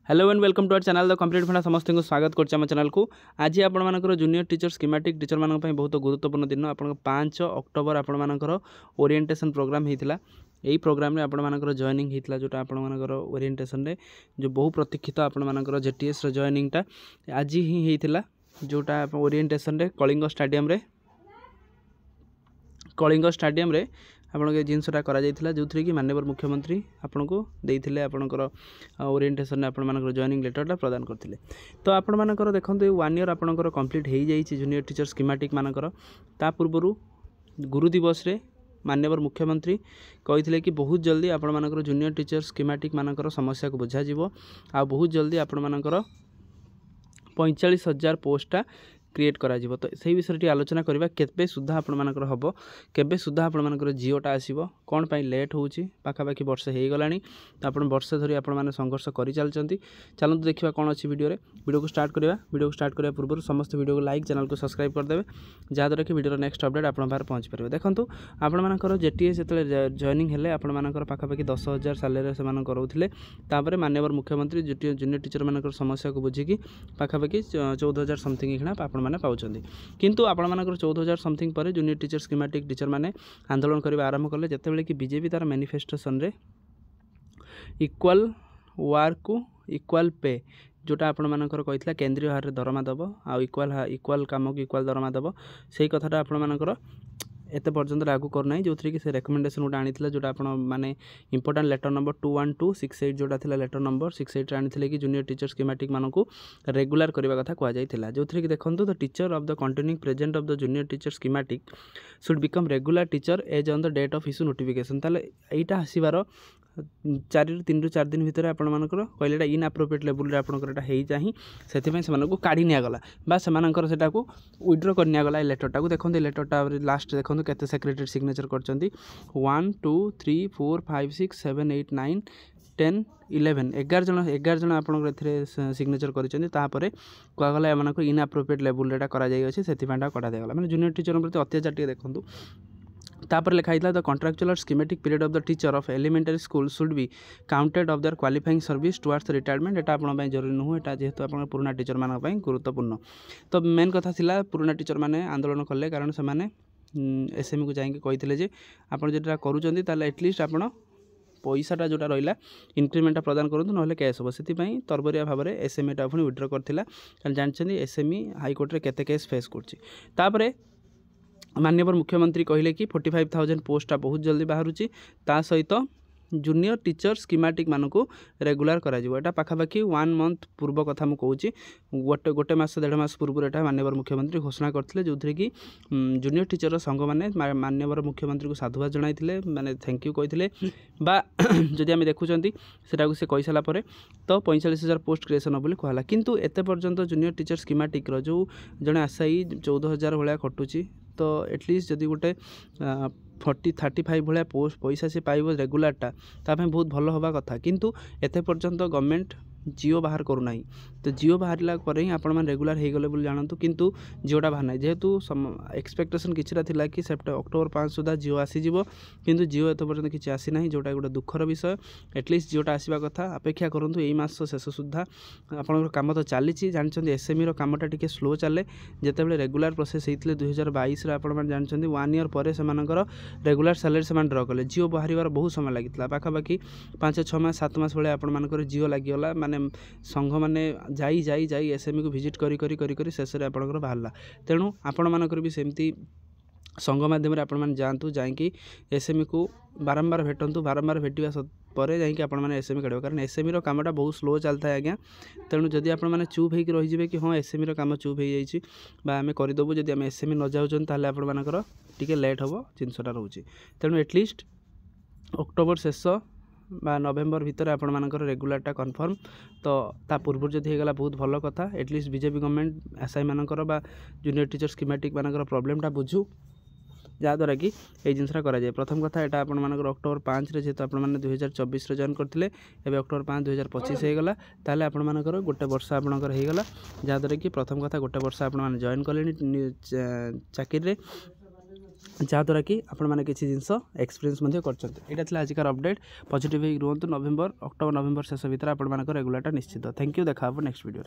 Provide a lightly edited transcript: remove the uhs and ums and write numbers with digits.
Hello and welcome to our channel the complete funda समस्त को स्वागत करम चैनल को। आज आपण जूनियर टीचर स्कीमेटिक टीचर मान बहुत गुरुत्वपूर्ण दिन आप 5 अक्टोबर आपर ओरिएंटेशन प्रोग्राम होता। यही प्रोग्राम आपर जॉइनिंग होता जोटा आपर ओरिएंटेशन रे जो बहु प्रतीक्षित आपर जेटीएस जॉइनिंगटा आज ही होता जोटा ओरिएंटेशन रे कलिंग स्टाडियम रे आपण जिनसटा करा जो थी कि माननीय मुख्यमंत्री आपन को देते आपणकर ओरिएंटेशन आपर जॉइनिंग लेटरटा प्रदान करते। तो आपर देखो 1 ईयर आपणकर कंप्लीट हो जाइए जूनियर टीचर स्कीमेटिक मानकर ता पूर्व गुरु दिवस रे माननीय मुख्यमंत्री कही कि बहुत जल्दी आपर जूनियर टीचर स्कीमेटिक मानकर समस्या को बुझा आ बहुत जल्दी आपर 45,000 पोस्टा क्रिएट करा जीवो। तो सही विषय आलोचना करबा केबे सुद्धा आपण मानकर हबो केबे सुद्धा आपण मानकर जिओटा आसीबो कोन पई लेट होउची पाखापाखी वर्ष हे गलानी। तो आपण वर्ष धरी आपण माने संघर्ष करि चलचंती। चलंतु देखिबा कोन अछि वीडियो को स्टार्ट करबा पूर्व समस्त वीडियो को लाइक चैनल को सब्सक्राइब कर देबे जा द्वारा कि वीडियो नेक्स्ट अपडेट आपण बाहर पहुंच परबे। देखंतु आपण मानकर जेटीएस जतले जॉइनिंग हेले आपण मानकर पाखापाखी 10,000 सैलरी से मान करउथिले। तापर माननीय मुख्यमंत्री जूनियर टीचर मानकर समस्या को बुझी कि पाखापाखी 14,000 समथिंग इखना आपण माने पाउछंती। किंतु आपण मानकर 14,000 समथिंग पर जूनियर टीचर स्कीमेटिक टीचर माने आंदोलन करबा आरंभ करले जेतेबेले कि बीजेपी तार मैनिफेस्टेशन रे इक्वल वर्क को इक्वल पे जोटा आपण मानकर कहितला केंद्रीय हार दरमा दबो आ इक्वल काम को इक्वल दरमा दबो सेही कथाटा आपण मानकर एते पर्यंत लागू करना जो थी कि से रेकमेंडेशन गोटे आनी जोटा आप माने इंपोर्टेंट लेटर नंबर 21268 जोटा थिला लेटर नंबर 68 आनी कि जूनियर टीचर स्कीमेटिक मान को रेगुलर करने कथा कहुला जो थी कि देखो the teacher of the continuing present of the junior teacher schematic should become regular teacher as on the date of issue notification. ताले एटा आसीबार 3 ରୁ 4 दिन भितर आपण मानकर कहले इन अप्रोप्रिएट लेवल रे आपनकर एटा हेई जाही सेति से काढ़ी निया गला बा से सेटा को विड्रॉ कर निया गला। लेटरटा को देखो लेटरटा लास्ट देखो केते सेक्रेटरी सिग्नेचर करचंती 1 2 3 4 5 6 7 8 9 10 11 11 जन आपन सिग्नेचर करचंती तापर कह गला एमानकर इन अप्रोप्रिएट लेवल रे करा जाई अछि सेति पांडा कटा दे गला माने जूनियर टीचर प्रति अत्याचार टिके देखंतु। तापर लिखाई द कॉन्ट्रैक्चुअल और schematic period of the teacher of elementary school should be counted of their qualifying service towards retirement. एटा आपण पई जरूरी नुह एटा जेहेतु आपण पुराना टीचर मान पई गुरुत्वपूर्ण। तो मेन कथा थिला पुराना टीचर माने आंदोलन करले कारण से माने एसएमई को जाइके कहिथिले जे आपण जेटा करूचंती ताले एटलीस्ट आपण पैसाटा जोटा रहिला इंक्रीमेंटा प्रदान करंतु नहले केस हो सेति पई तरबरिया भाव में एसएमईटा आपण विड्रॉ करथिला कारण जानछंती एसएमई हाई कोर्ट रे केते केस फेस करछि। तापरे माननीय मुख्यमंत्री कहले कि 45,000 पोस्टा बहुत जल्दी बाहरुची ता सहित जूनियर टीचर स्कीमेटिक मान को रेगुलर करा जिवो। एटा पाखापाखी 1 मंथ पूर्व कथा मु कहूची गोटे मास 1.5 मास पूर्व एटा माननीय मुख्यमंत्री घोषणा करथिले जो थी कि जूनियर टीचर संघ माने माननीय मुख्यमंत्री को साधुवाद जणाइथिले माने थैंक यू कहिथिले बा जदि आमे देखुचंती सेटा को से कहि साला परे तो 45,000 पोस्ट क्रिएशन हो बोली कहला। किंतु एते पर्यंत जूनियर टीचर स्कीमेटिक रो जो जने आशाई 14,000 भलिया खटुची तो एटलिस्ट जदि गोटे 40-35 भाया पोस्ट पैसा से पाइब रेगुलारटा ताप बहुत भल हवा कथा। किंतु एते पर्यंत गवर्नमेंट जिओ बाहर करूना तो जिओ बाहर पर ही आपण मैंने रेगुलर हो गले जानतु किंतु जिओटा बाहर ना जेहेतु एक्सपेक्टेशन किछिटा थिला कि अक्टोबर 5 सुधा जिओ आसीजिवो किंतु जिओ एत पर्यंत किछि आसी नाही जोटा गोटे दुखर विषय। एटलिस्ट जिओटा आसीबा कथा अपेक्षा करंतु एई मास शेष सुधा आपनकर काम तो चली जानछन्ती एसएमई रो कामटा टिके स्लो चले जेतेबेले रेगुलर प्रोसेस हेइतले 2022 रे आपण माने जानछन्ती 1 ईयर परे से मानकर रेगुलर सैलरी से ड्र कले जिओ बाहर बहुत समय लगितला पाखापाखि 5-6 मास 7 मास भाया आपण मानकर जिओ लागिगला माने संघ माने जाई जाई जाई एसएमई को विजिट करी करी करी करी शेष रे आपनकर बाहरला। तेणु आपण मानकर भी सेमती संघ माध्यम रे आपण माने जानतु जाईकी एसएमई को बारंबार भेटंतु बारंबार भेटिबा परे जाईकी आपण माने एसएमई काढबो कारण एसएमई रो कामटा बहुत स्लो चलता है आज्ञा। तेणु जदि आपण माने चुप हेकी रहि जिवे कि हां एसएमई रो काम चुप हे जाईची बा आमे करि दबु जदि आमे एसएमई न जाउचन ताले आपण मानकर टिके लेट हबो जिनसटा रहउची। तेणु एटलिस्ट अक्टोबर शेष बा नवेम्बर भितर आपण मानकर रेगुलरटा कन्फर्म तो ता पूर्व जदि हेगला बहुत भल कथा। एटलिस्ट बीजेपी गवर्नमेंट एसआई मानकर बा जूनियर टीचर स्कीमेटिक मानकर प्रॉब्लमटा बुझू जहाँद्वारा कि ये जिनसा करा जाए। प्रथम कथा यहाँ आपण मानकर अक्टोबर 5 रे जेहेतु आपण माने 2024 रे जॉइन करथिले एबे अक्टोबर 5 2025 हे गला ताले आपण मानकर गोटे वर्ष आपणकर हे गला जहाँद्वारा कि प्रथम कथा गोटे वर्ष आपण माने जॉइन कलेनी चाकरी रे जहाँद्वारा कि आपने किसी जिनस एक्सपीरियंस कर आजिकार अपडेट पॉजिटिव रुहतु अक्टोबर नवेम्बर शेष भितर आप रेगुलरटा निश्चित थैंक यू देखा नेक्स्ट वीडियो।